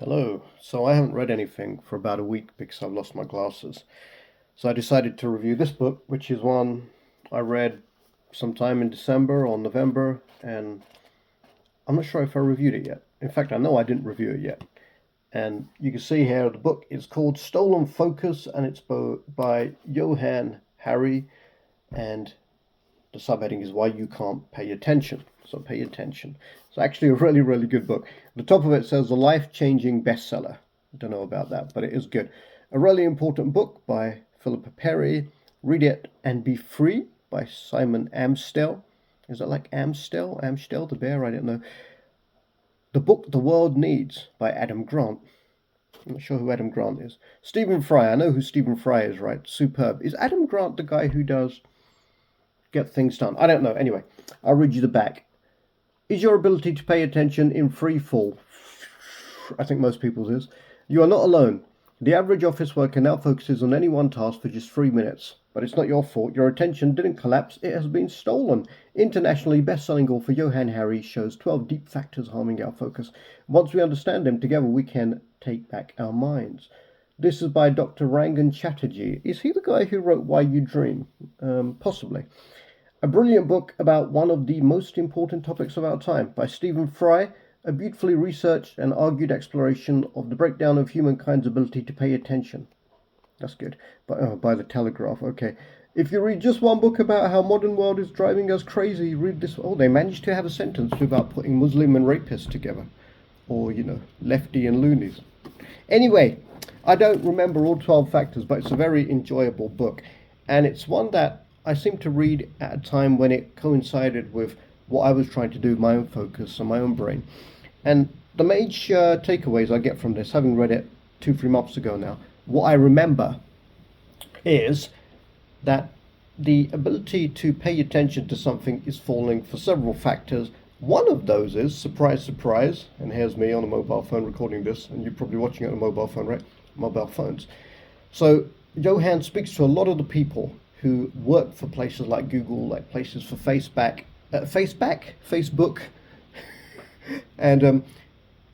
Hello. So I haven't read anything for about a week because I've lost my glasses. So I decided to review this book, which is one I read sometime in December or November, and I'm not sure if I reviewed it yet. In fact, I know I didn't review it yet. And you can see here the book is called Stolen Focus, and it's by Johann Harry, and the subheading is Why You Can't Pay Attention. So pay attention. It's actually a really, really good book. The top of it says a life-changing bestseller. I don't know about that, but it is good. A really important book by Philippa Perry. Read It and Be Free by Simon Amstel. Is that like Amstel? Amstel the bear? I don't know. The Book the World Needs by Adam Grant. I'm not sure who Adam Grant is. Stephen Fry. I know who Stephen Fry is, right? Superb. Is Adam Grant the guy who does Get Things Done? I don't know. Anyway, I'll read you the back. Is your ability to pay attention in free fall? I think most people's is. You are not alone. The average office worker now focuses on any one task for just 3 minutes. But it's not your fault. Your attention didn't collapse. It has been stolen. Internationally best-selling author Johann Harry shows 12 deep factors harming our focus. Once we understand them, together we can take back our minds. This is by Dr. Rangan Chatterjee. Is he the guy who wrote Why You Dream? Possibly. A brilliant book about one of the most important topics of our time by Stephen Fry, a beautifully researched and argued exploration of the breakdown of humankind's ability to pay attention. That's good. By the Telegraph, okay. If you read just one book about how modern world is driving us crazy, read this. Oh, they managed to have a sentence without putting Muslim and rapists together. Or, lefty and loonies. Anyway, I don't remember all 12 factors, but it's a very enjoyable book. And it's one that I seem to read at a time when it coincided with what I was trying to do, my own focus and my own brain. And the major takeaways I get from this, having read it 2-3 months ago now, what I remember is that the ability to pay attention to something is falling for several factors. One of those is, surprise, surprise, and here's me on a mobile phone recording this, and you're probably watching it on a mobile phone, right? Mobile phones. So Johann speaks to a lot of the people who work for places like Google, like places for Facebook, and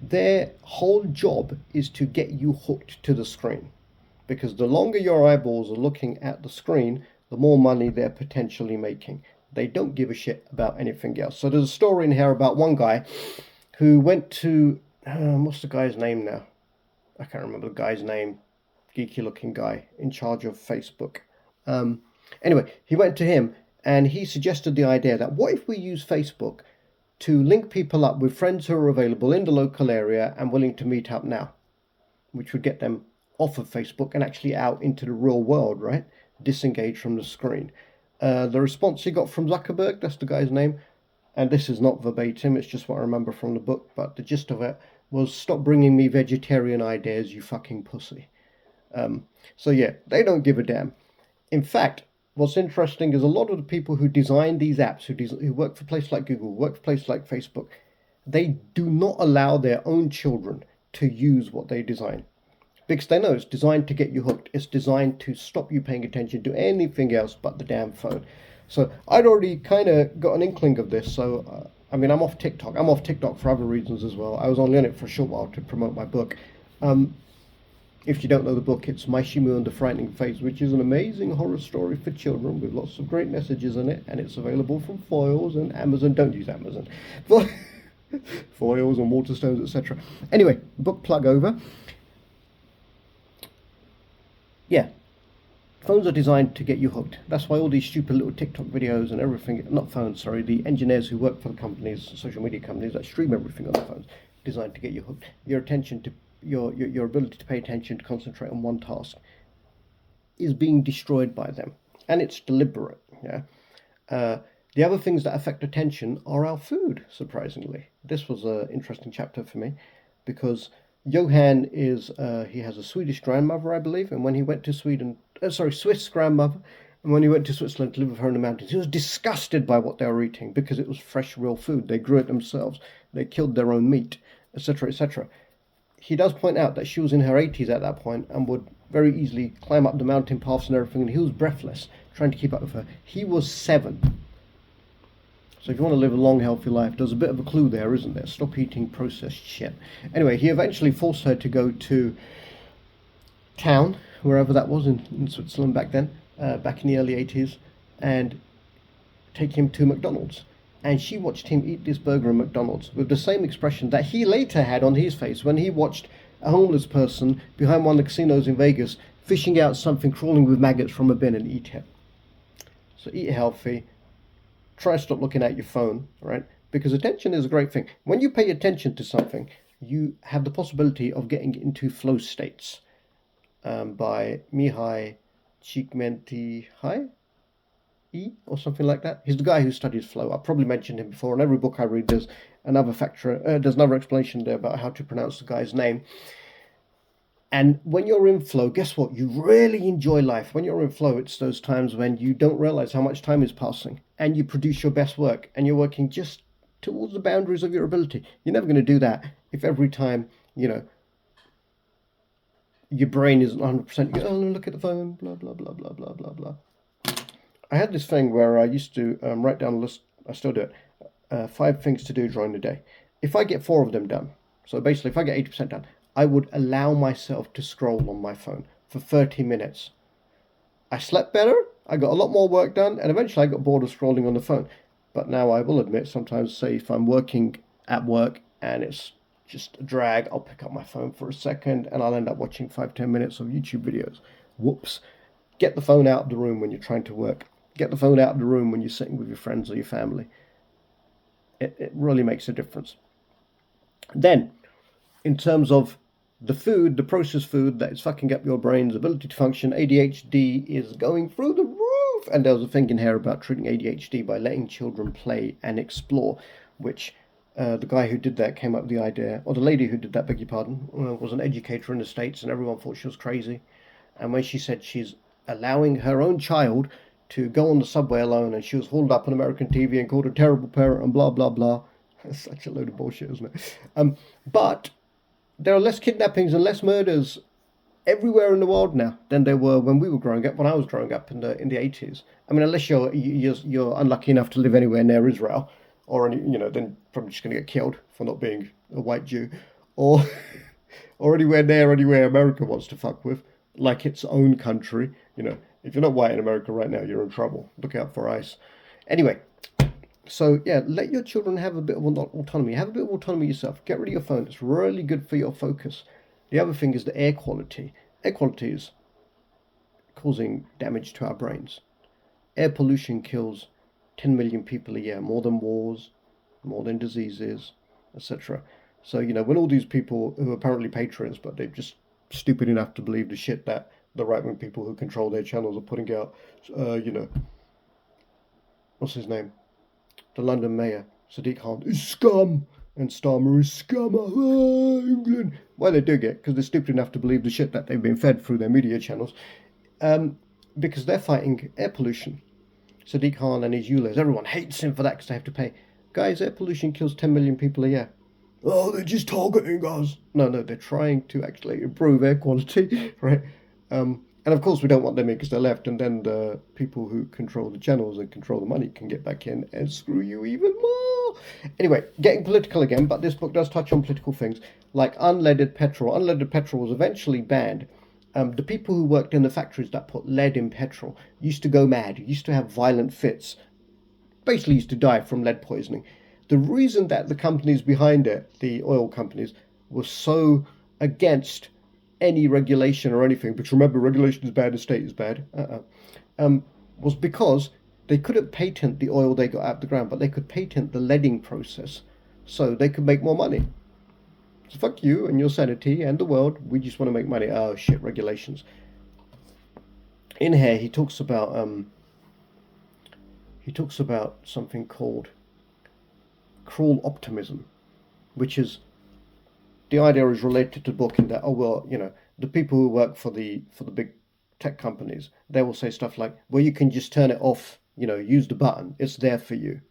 their whole job is to get you hooked to the screen. Because the longer your eyeballs are looking at the screen, the more money they're potentially making. They don't give a shit about anything else. So there's a story in here about one guy who went to, what's the guy's name now? I can't remember the guy's name. Geeky looking guy in charge of Facebook. Anyway, he went to him and he suggested the idea that what if we use Facebook to link people up with friends who are available in the local area and willing to meet up now, which would get them off of Facebook and actually out into the real world, right? Disengage from the screen. The response he got from Zuckerberg, that's the guy's name, and this is not verbatim, it's just what I remember from the book, but the gist of it was, stop bringing me vegetarian ideas, you fucking pussy. So yeah, they don't give a damn. In fact, what's interesting is a lot of the people who design these apps, who work for places like Google, work for places like Facebook, they do not allow their own children to use what they design. Because they know it's designed to get you hooked. It's designed to stop you paying attention to anything else but the damn phone. So I'd already kind of got an inkling of this. So, I'm off TikTok. I'm off TikTok for other reasons as well. I was only on it for a short while to promote my book. If you don't know the book, it's My Shimu and the Frightening Face, which is an amazing horror story for children with lots of great messages in it, and it's available from Foils and Amazon. Don't use Amazon. Foils and Waterstones, etc. Anyway, book plug over. Yeah, phones are designed to get you hooked. That's why all these stupid little TikTok videos and everything, not phones, sorry, the engineers who work for the companies, social media companies that stream everything on their phones, designed to get you hooked. Your attention to your ability to pay attention, to concentrate on one task, is being destroyed by them, and it's deliberate. Yeah. The other things that affect attention are our food. Surprisingly, this was an interesting chapter for me, because Johann he has a Swedish grandmother, I believe, and when he went to Swiss grandmother, and when he went to Switzerland to live with her in the mountains, he was disgusted by what they were eating because it was fresh, real food. They grew it themselves. They killed their own meat, etc., etc. He does point out that she was in her 80s at that point and would very easily climb up the mountain paths and everything, and he was breathless trying to keep up with her. He was 7. So if you want to live a long, healthy life, there's a bit of a clue there, isn't there? Stop eating processed shit. Anyway, he eventually forced her to go to town, wherever that was in Switzerland back then, back in the early 80s, and take him to McDonald's. And she watched him eat this burger in McDonald's with the same expression that he later had on his face when he watched a homeless person behind one of the casinos in Vegas fishing out something crawling with maggots from a bin and eat it. So eat healthy. Try to stop looking at your phone, right? Because attention is a great thing. When you pay attention to something, you have the possibility of getting into flow states. By Mihai Csikszentmihalyi or something like that. He's the guy who studies flow. I've probably mentioned him before. In every book I read, there's another factor. There's another explanation there about how to pronounce the guy's name. And when you're in flow, guess what? You really enjoy life. When you're in flow, it's those times when you don't realize how much time is passing, and you produce your best work, and you're working just towards the boundaries of your ability. You're never going to do that if every time your brain isn't 100%. You go, oh, look at the phone, blah blah blah blah blah blah blah. I had this thing where I used to write down a list. I still do it. 5 things to do during the day. If I get 4 of them done, so basically if I get 80% done, I would allow myself to scroll on my phone for 30 minutes. I slept better, I got a lot more work done, and eventually I got bored of scrolling on the phone. But now I will admit, sometimes, say if I'm working at work and it's just a drag, I'll pick up my phone for a second and I'll end up watching 5-10 minutes of YouTube videos. Whoops. Get the phone out of the room when you're trying to work. Get the phone out of the room when you're sitting with your friends or your family. It really makes a difference. Then, in terms of the food, the processed food that is fucking up your brain's ability to function, ADHD is going through the roof. And there was a thing in here about treating ADHD by letting children play and explore, which the guy who did that came up with the idea, or the lady who did that, beg your pardon, was an educator in the States, and everyone thought she was crazy. And when she said she's allowing her own child to go on the subway alone, and she was hauled up on American TV and called a terrible parent and blah blah blah. That's such a load of bullshit, isn't it? But there are less kidnappings and less murders everywhere in the world now than there were when we were growing up. When I was growing up in the 80s. I mean, unless you're unlucky enough to live anywhere near Israel, or then probably just going to get killed for not being a white Jew, or or anywhere America wants to fuck with, like its own country. If you're not white in America right now, you're in trouble. Look out for ICE. Anyway, so yeah, let your children have a bit of autonomy. Have a bit of autonomy yourself. Get rid of your phone. It's really good for your focus. The other thing is the air quality. Air quality is causing damage to our brains. Air pollution kills 10 million people a year, more than wars, more than diseases, etc. So, when all these people who are apparently patriots, but they're just stupid enough to believe the shit that the right-wing people who control their channels are putting out, what's his name? The London mayor, Sadiq Khan, is scum, and Starmer is scum of England. Why they do it? Because they're stupid enough to believe the shit that they've been fed through their media channels. Because they're fighting air pollution. Sadiq Khan and his ULEZ, everyone hates him for that because they have to pay. Guys, air pollution kills 10 million people a year. Oh, they're just targeting us. No, they're trying to actually improve air quality, right? And of course we don't want them in because they're left, and then the people who control the channels and control the money can get back in and screw you even more. Anyway, getting political again, but this book does touch on political things like unleaded petrol. Unleaded petrol was eventually banned. The people who worked in the factories that put lead in petrol used to go mad, used to have violent fits, basically used to die from lead poisoning. The reason that the companies behind it, the oil companies, were so against any regulation or anything, because remember, regulation is bad, the state is bad, was because they couldn't patent the oil they got out of the ground, but they could patent the leading process, so they could make more money. So fuck you and your sanity and the world, we just want to make money. Oh shit, regulations. In here he talks about something called cruel optimism, which is, the idea is related to the book in that, the people who work for the big tech companies, they will say stuff like, well, you can just turn it off, use the button, it's there for you.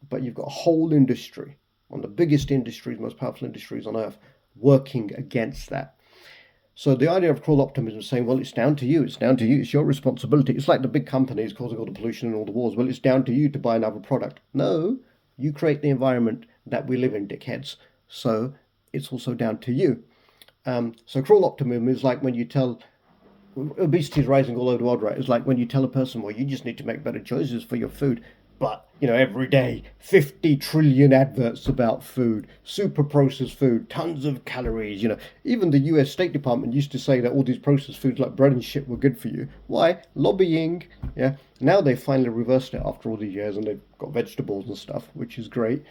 But you've got a whole industry, one of the biggest industries, most powerful industries on earth, working against that. So the idea of cruel optimism is saying, well, it's down to you. It's down to you. It's your responsibility. It's like the big companies causing all the pollution and all the wars. Well, it's down to you to buy another product. No, you create the environment that we live in, dickheads. So it's also down to you. So cruel optimism is like when you tell obesity is rising all over the world, right? It's like when you tell a person, well, you just need to make better choices for your food. But, every day, 50 trillion adverts about food, super processed food, tons of calories. Even the US State Department used to say that all these processed foods like bread and shit were good for you. Why? Lobbying. Yeah. Now they finally reversed it after all these years and they've got vegetables and stuff, which is great.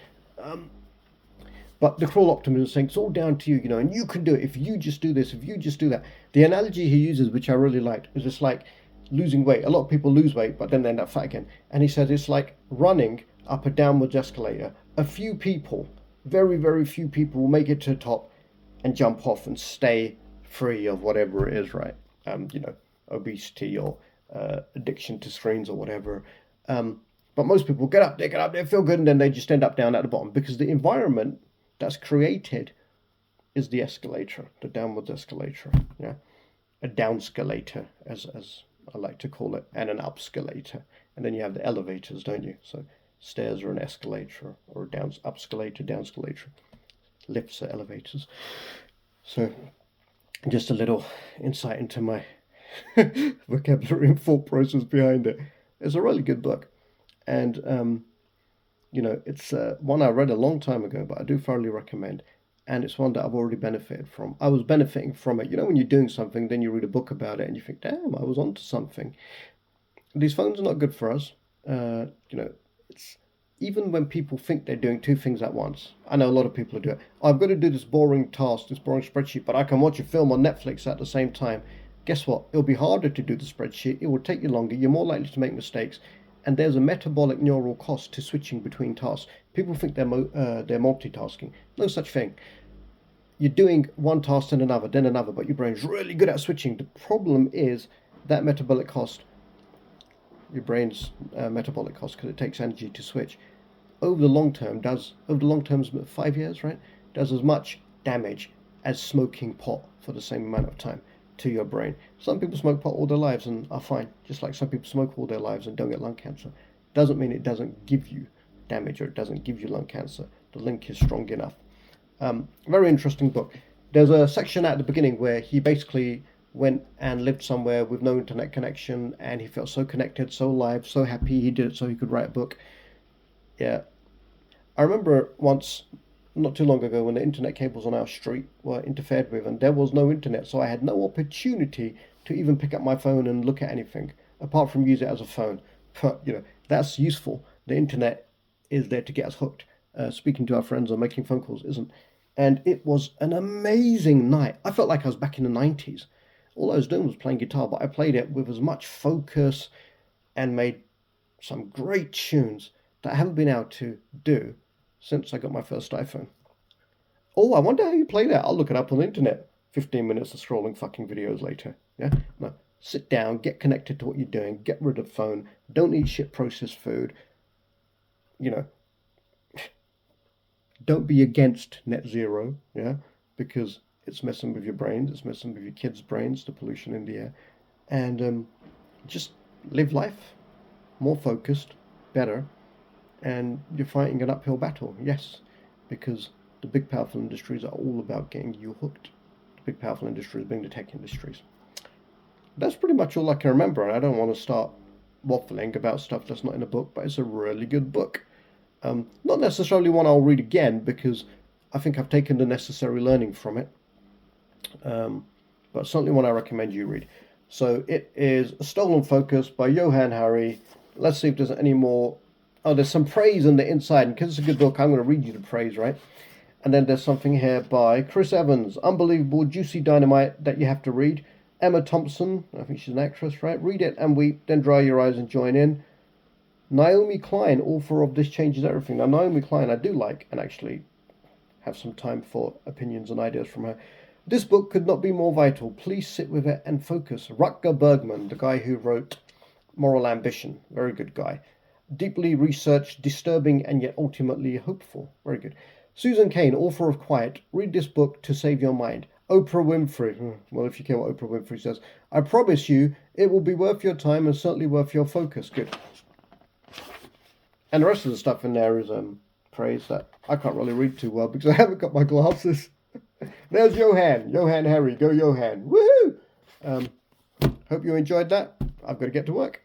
But the cruel optimism is saying it's all down to you, and you can do it if you just do this, if you just do that. The analogy he uses, which I really liked, is just like losing weight. A lot of people lose weight, but then they end up fat again. And he says it's like running up a downwards escalator. A few people, very, very few people will make it to the top and jump off and stay free of whatever it is, right? Obesity or addiction to screens or whatever. But most people get up there, feel good, and then they just end up down at the bottom because the environment that's created is the escalator, the downwards escalator, yeah, a downscalator, as I like to call it, and an upscalator, and then you have the elevators, don't you? So stairs are an escalator, or a upscalator, downscalator. Lifts are elevators. So just a little insight into my vocabulary and thought process behind it. It's a really good book, and it's one I read a long time ago, but I do thoroughly recommend. And it's one that I've already benefited from. I was benefiting from it. When you're doing something, then you read a book about it and you think, damn, I was onto something. These phones are not good for us. It's even when people think they're doing two things at once. I know a lot of people do it. I've got to do this boring task, this boring spreadsheet, but I can watch a film on Netflix at the same time. Guess what? It'll be harder to do the spreadsheet. It will take you longer. You're more likely to make mistakes. And there's a metabolic neural cost to switching between tasks. People think they're multitasking. No such thing. You're doing one task then another, but your brain's really good at switching. The problem is that metabolic cost, your brain's metabolic cost, because it takes energy to switch, over the long term, 5 years, right, does as much damage as smoking pot for the same amount of time to your brain. Some people smoke pot all their lives and are fine, just like some people smoke all their lives and don't get lung cancer. Doesn't mean it doesn't give you damage or it doesn't give you lung cancer. The link is strong enough. Very interesting book. There's a section at the beginning where he basically went and lived somewhere with no internet connection and he felt so connected, so alive, so happy he did it so he could write a book. Yeah. I remember once, not too long ago, when the internet cables on our street were interfered with and there was no internet, so I had no opportunity to even pick up my phone and look at anything apart from use it as a phone. But that's useful. The internet is there to get us hooked. Speaking to our friends or making phone calls isn't. And it was an amazing night. I felt like I was back in the 90s. All I was doing was playing guitar, but I played it with as much focus and made some great tunes that I haven't been able to do since I got my first iPhone. Oh, I wonder how you play that. I'll look it up on the internet. 15 minutes of scrolling fucking videos later. Yeah? No. Sit down, get connected to what you're doing, get rid of the phone, don't eat shit processed food. Don't be against net zero, yeah? Because it's messing with your brains, it's messing with your kids' brains, the pollution in the air. And just live life more focused, better, and you're fighting an uphill battle, yes, because the big powerful industries are all about getting you hooked. The big powerful industries being the tech industries. That's pretty much all I can remember, and I don't want to start waffling about stuff that's not in a book, but it's a really good book. Not necessarily one I'll read again because I think I've taken the necessary learning from it, but certainly one I recommend you read. So it is A Stolen Focus by Johann Hari. Let's see if there's any more. Oh, there's some praise on the inside, and because it's a good book, I'm going to read you the praise, right? And then there's something here by Chris Evans, unbelievable, juicy dynamite that you have to read. Emma Thompson, I think she's an actress, right? Read it and weep, then dry your eyes and join in. Naomi Klein, author of This Changes Everything. Now, Naomi Klein I do like and actually have some time for opinions and ideas from her. This book could not be more vital. Please sit with it and focus. Rutger Bergman, the guy who wrote Moral Ambition, very good guy. Deeply researched, disturbing, and yet ultimately hopeful. Very good. Susan Cain, author of Quiet. Read this book to save your mind. Oprah Winfrey. Well, if you care what Oprah Winfrey says. I promise you, it will be worth your time and certainly worth your focus. Good. And the rest of the stuff in there is praise that I can't really read too well because I haven't got my glasses. There's Johann. Johann Harry. Go Johann. Woohoo! Hope you enjoyed that. I've got to get to work.